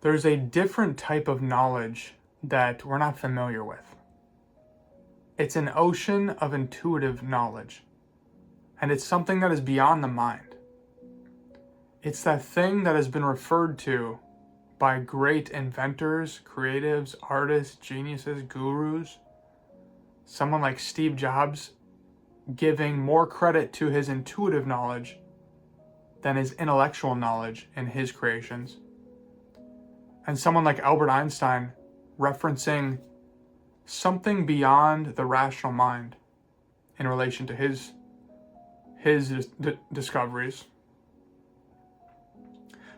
there's a different type of knowledge that we're not familiar with. It's an ocean of intuitive knowledge, and it's something that is beyond the mind. It's that thing that has been referred to by great inventors, creatives, artists, geniuses, gurus. Someone like Steve Jobs giving more credit to his intuitive knowledge than his intellectual knowledge in his creations. And someone like Albert Einstein referencing something beyond the rational mind in relation to his discoveries.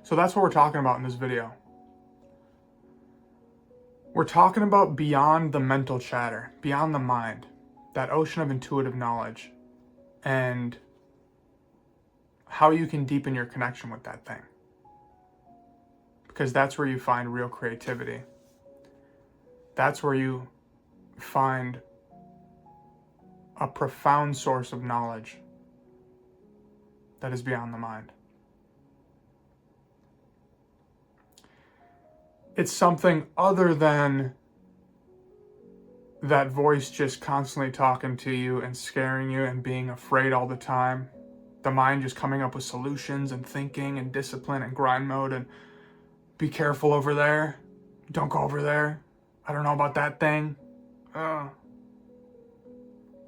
So that's what we're talking about in this video. We're talking about beyond the mental chatter, beyond the mind, that ocean of intuitive knowledge, and how you can deepen your connection with that thing. Because that's where you find real creativity. That's where you find a profound source of knowledge that is beyond the mind. It's something other than that voice just constantly talking to you and scaring you and being afraid all the time. The mind just coming up with solutions and thinking and discipline and grind mode and be careful over there. Don't go over there. I don't know about that thing.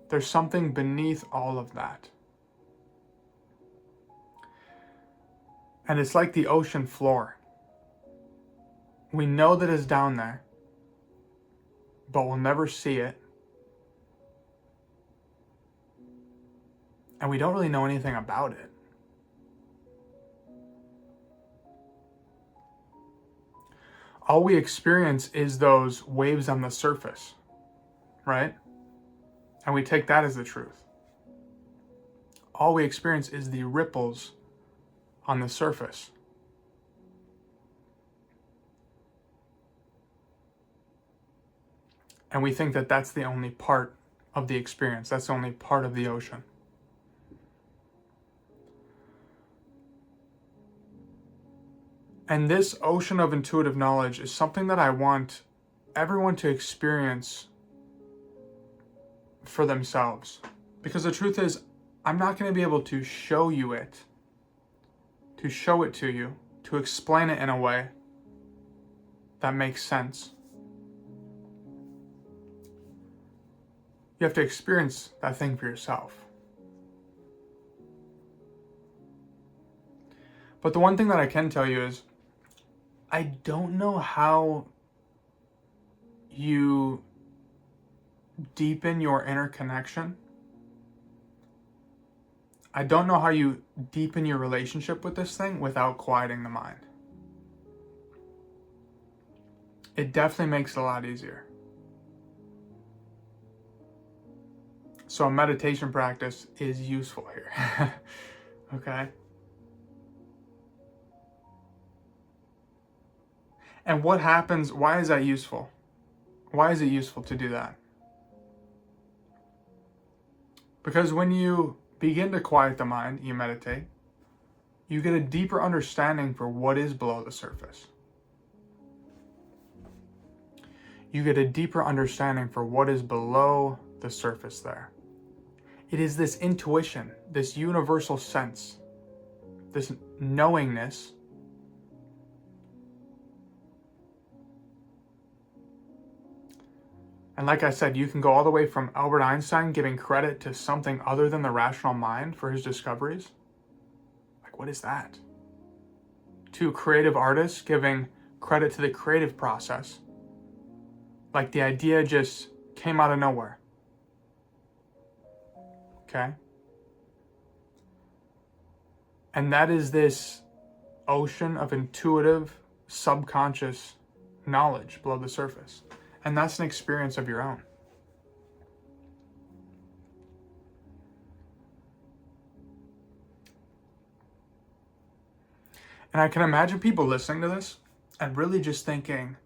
There's something beneath all of that. And it's like the ocean floor. We know that it's down there, but we'll never see it. And we don't really know anything about it. All we experience is those waves on the surface, right? And we take that as the truth. All we experience is the ripples on the surface. And we think that that's the only part of the experience. That's the only part of the ocean. And this ocean of intuitive knowledge is something that I want everyone to experience for themselves. Because the truth is, I'm not going to be able to show you it, to show it to you, to explain it in a way that makes sense. You have to experience that thing for yourself. But the one thing that I can tell you is, I don't know how you deepen your inner connection. I don't know how you deepen your relationship with this thing without quieting the mind. It definitely makes it a lot easier. So a meditation practice is useful here. Okay? And what happens, why is that useful? Why is it useful to do that? Because when you begin to quiet the mind, you meditate, you get a deeper understanding for what is below the surface. You get a deeper understanding for what is below the surface there. It is this intuition, this universal sense, this knowingness And like I said, you can go all the way from Albert Einstein giving credit to something other than the rational mind for his discoveries. Like, what is that? To creative artists giving credit to the creative process. Like the idea just came out of nowhere. Okay? And that is this ocean of intuitive, subconscious knowledge below the surface. And that's an experience of your own. And I can imagine people listening to this and really just thinking,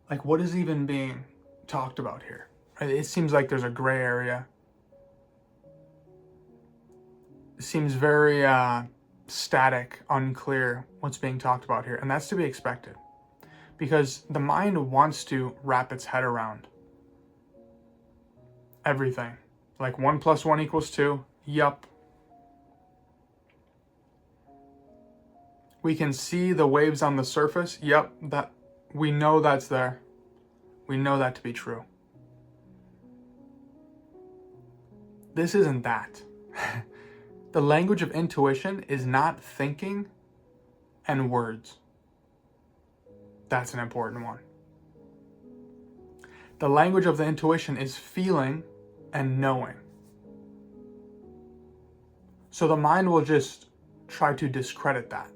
like, what is even being talked about here? It seems like there's a gray area. It seems very static, unclear what's being talked about here. And that's to be expected. because the mind wants to wrap its head around everything. Like 1 + 1 = 2. Yup. We can see the waves on the surface. Yep, that we know that's there. We know that to be true. This isn't that. The language of intuition is not thinking and words. That's an important one. The language of the intuition is feeling and knowing. So the mind will just try to discredit that.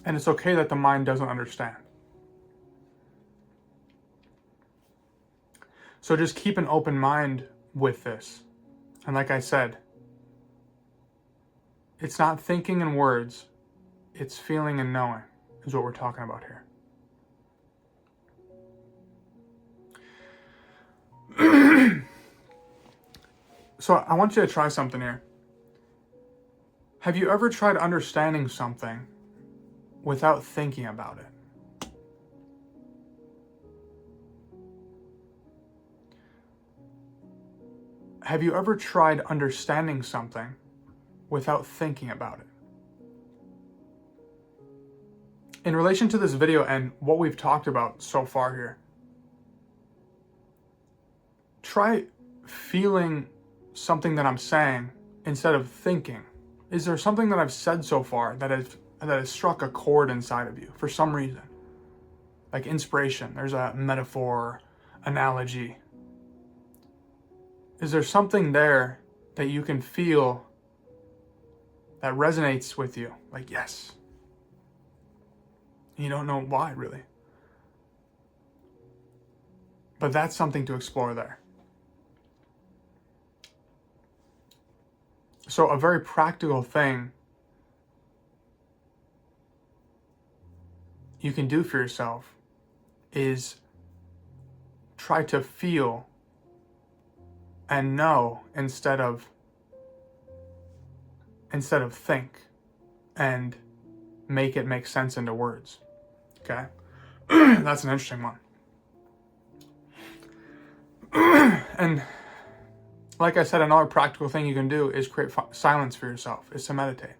And it's okay that the mind doesn't understand. So just keep an open mind with this. And like I said, it's not thinking in words, it's feeling and knowing is what we're talking about here. So I want you to try something here. Have you ever tried understanding something without thinking about it? Have you ever tried understanding something without thinking about it? In relation to this video and what we've talked about so far here, try feeling something that I'm saying instead of thinking. Is there something that I've said so far that has struck a chord inside of you for some reason? Like inspiration, there's a metaphor, analogy. Is there something there that you can feel that resonates with you? Like, yes. You don't know why, really. But that's something to explore there. So a very practical thing you can do for yourself is try to feel and know instead of think, and make it make sense into words. Okay? That's an interesting one. And like I said, another practical thing you can do is create silence for yourself, is to meditate.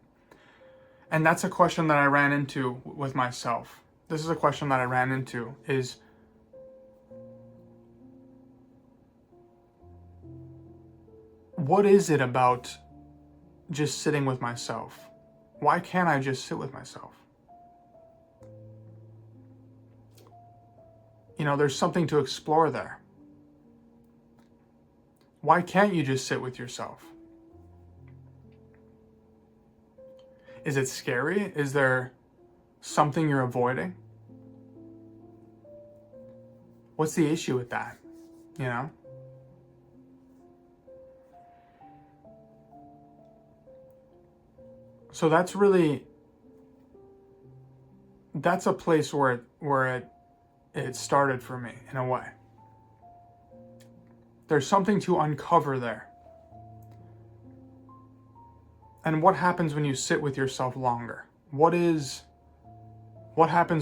And that's a question that I ran into with myself. This is a question that I ran into is, what is it about just sitting with myself? Why can't I just sit with myself? You know, there's something to explore there. Why can't you just sit with yourself? Is it scary? Is there something you're avoiding? What's the issue with that? You know? So that's a place where it started for me in a way. There's something to uncover there. And what happens when you sit with yourself longer? What happens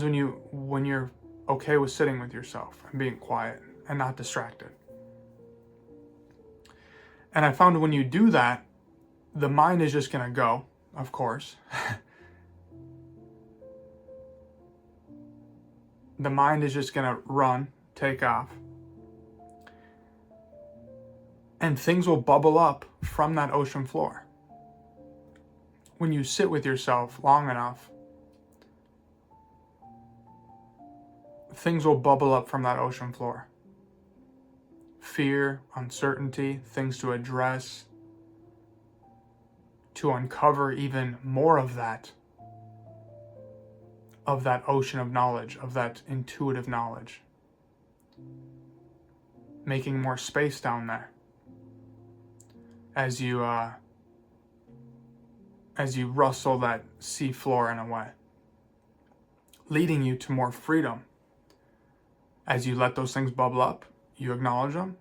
when you're okay with sitting with yourself and being quiet and not distracted? And I found when you do that, the mind is just gonna go, of course. The mind is just gonna run, take off. And things will bubble up from that ocean floor. When you sit with yourself long enough, things will bubble up from that ocean floor. Fear, uncertainty, things to address, to uncover even more of that ocean of knowledge, of that intuitive knowledge. Making more space down there as you rustle that sea floor in a way, leading you to more freedom. As you let those things bubble up, you acknowledge them,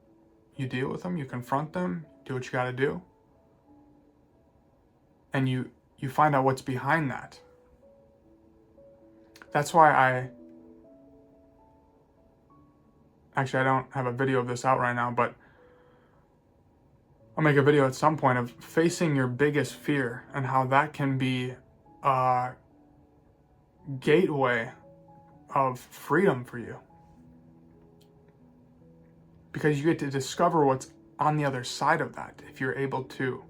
you deal with them, you confront them, do what you got to do, and you find out what's behind that. That's why actually I don't have a video of this out right now, but I'll make a video at some point of facing your biggest fear and how that can be a gateway of freedom for you. Because you get to discover what's on the other side of that if you're able to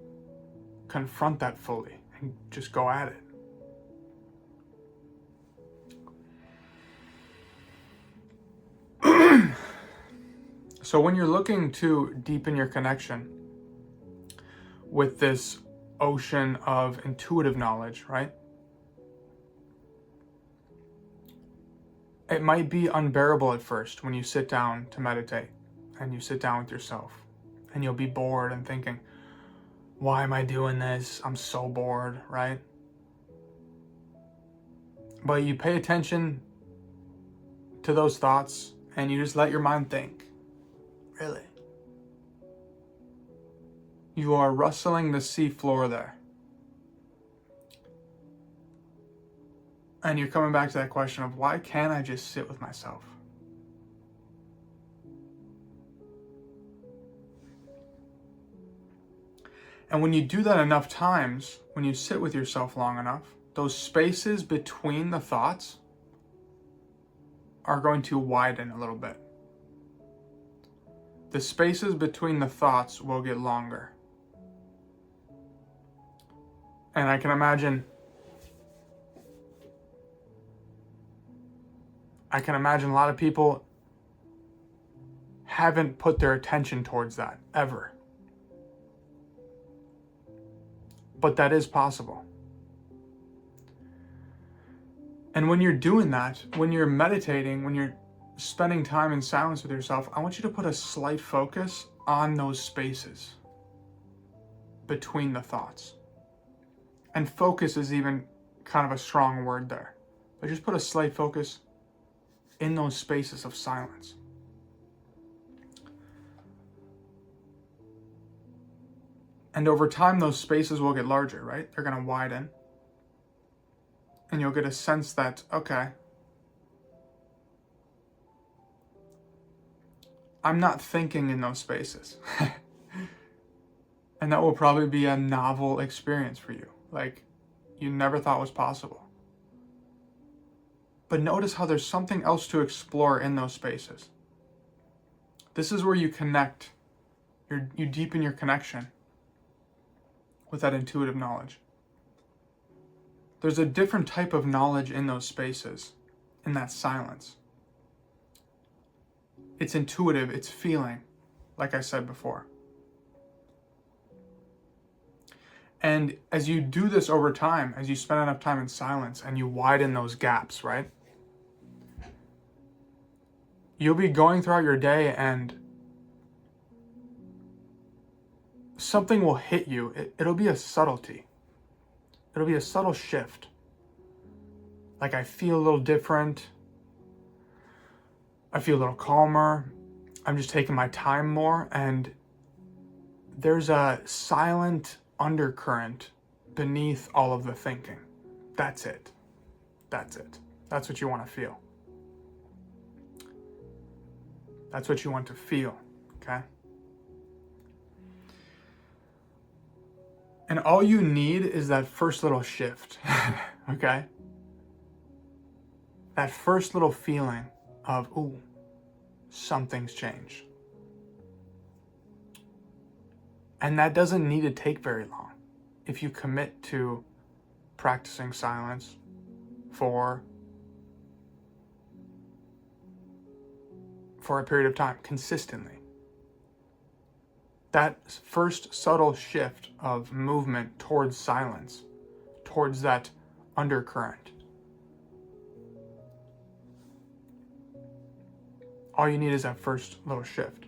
confront that fully and just go at it. So when you're looking to deepen your connection with this ocean of intuitive knowledge, right? It might be unbearable at first when you sit down to meditate and you sit down with yourself and you'll be bored and thinking, why am I doing this? I'm so bored, right? But you pay attention to those thoughts and you just let your mind think. Really? You are rustling the sea floor there. And you're coming back to that question of why can't I just sit with myself? And when you do that enough times, when you sit with yourself long enough, those spaces between the thoughts are going to widen a little bit. The spaces between the thoughts will get longer. And I can imagine a lot of people haven't put their attention towards that ever. But that is possible. And when you're doing that, when you're meditating, when you're spending time in silence with yourself, I want you to put a slight focus on those spaces between the thoughts. And focus is even kind of a strong word there. But just put a slight focus in those spaces of silence. And over time, those spaces will get larger, right? They're going to widen. And you'll get a sense that, okay, I'm not thinking in those spaces. And that will probably be a novel experience for you, like you never thought was possible. But notice how there's something else to explore in those spaces. This is where you connect, you deepen your connection with that intuitive knowledge. There's a different type of knowledge in those spaces, in that silence. It's intuitive, it's feeling, like I said before. And as you do this over time, as you spend enough time in silence and you widen those gaps, right? You'll be going throughout your day and something will hit you. It'll be a subtlety. It'll be a subtle shift. Like I feel a little different. I feel a little calmer. I'm just taking my time more. And there's a silent undercurrent beneath all of the thinking. That's it. That's it. That's what you want to feel. That's what you want to feel, okay? And all you need is that first little shift, okay? That first little feeling of, ooh, something's changed. And that doesn't need to take very long if you commit to practicing silence for a period of time, consistently. That first subtle shift of movement towards silence, towards that undercurrent. All you need is that first little shift.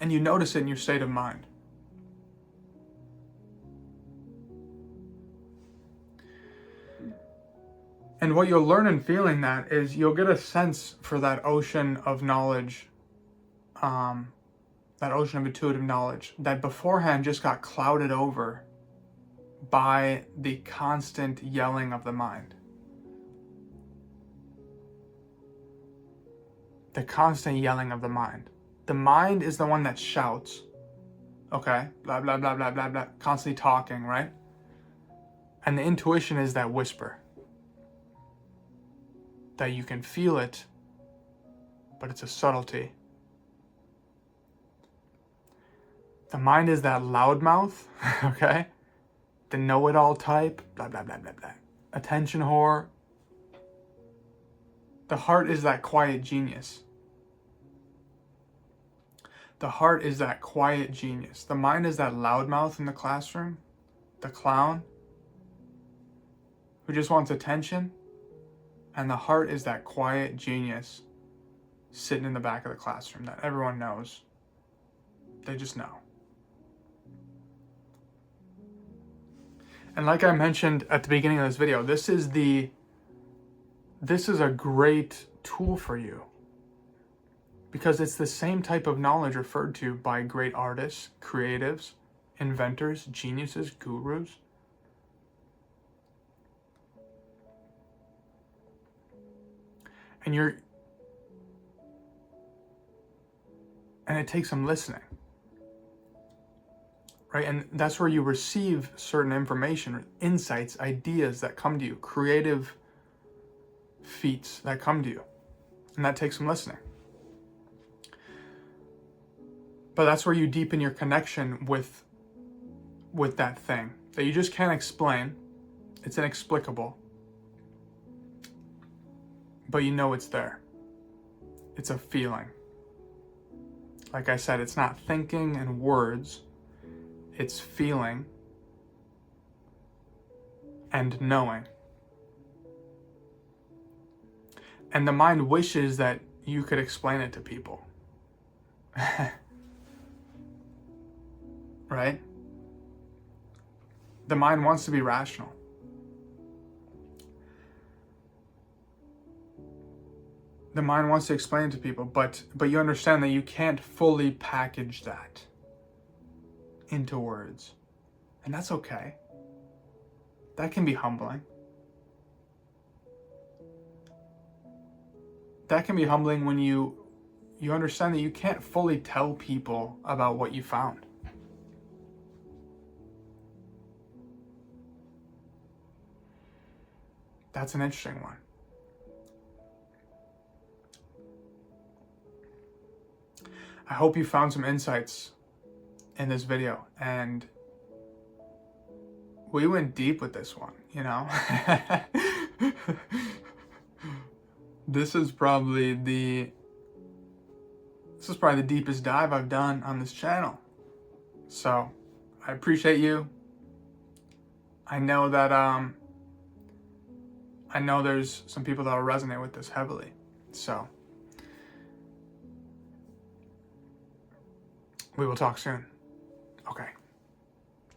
And you notice it in your state of mind. And what you'll learn in feeling that is you'll get a sense for that ocean of knowledge, that ocean of intuitive knowledge that beforehand just got clouded over by the constant yelling of the mind. the constant yelling of the mind. The mind is the one that shouts, okay, blah, blah, blah, blah, blah, blah, constantly talking, right? And the intuition is that whisper, that you can feel it, but it's a subtlety. The mind is that loudmouth, okay? The know-it-all type, blah, blah, blah, blah, blah. Attention whore. The heart is that quiet genius. The heart is that quiet genius. The mind is that loudmouth in the classroom, the clown who just wants attention. And the heart is that quiet genius sitting in the back of the classroom that everyone knows. They just know. And like I mentioned at the beginning of this video, this is a great tool for you, because it's the same type of knowledge referred to by great artists, creatives, inventors, geniuses, gurus. And it takes some listening, right? And that's where you receive certain information, insights, ideas that come to you, creative feats that come to you. And that takes some listening. But that's where you deepen your connection with that thing that you just can't explain. It's inexplicable. But you know it's there. It's a feeling. Like I said, it's not thinking and words. It's feeling and knowing. And the mind wishes that you could explain it to people. Right? The mind wants to be rational. The mind wants to explain it to people, but you understand that you can't fully package that into words. And that's okay. That can be humbling. That can be humbling when you understand that you can't fully tell people about what you found. That's an interesting one. I hope you found some insights in this video, and we went deep with this one, you know? This is probably the deepest dive I've done on this channel. So, I appreciate you. I know that there's some people that will resonate with this heavily. So, we will talk soon. Okay.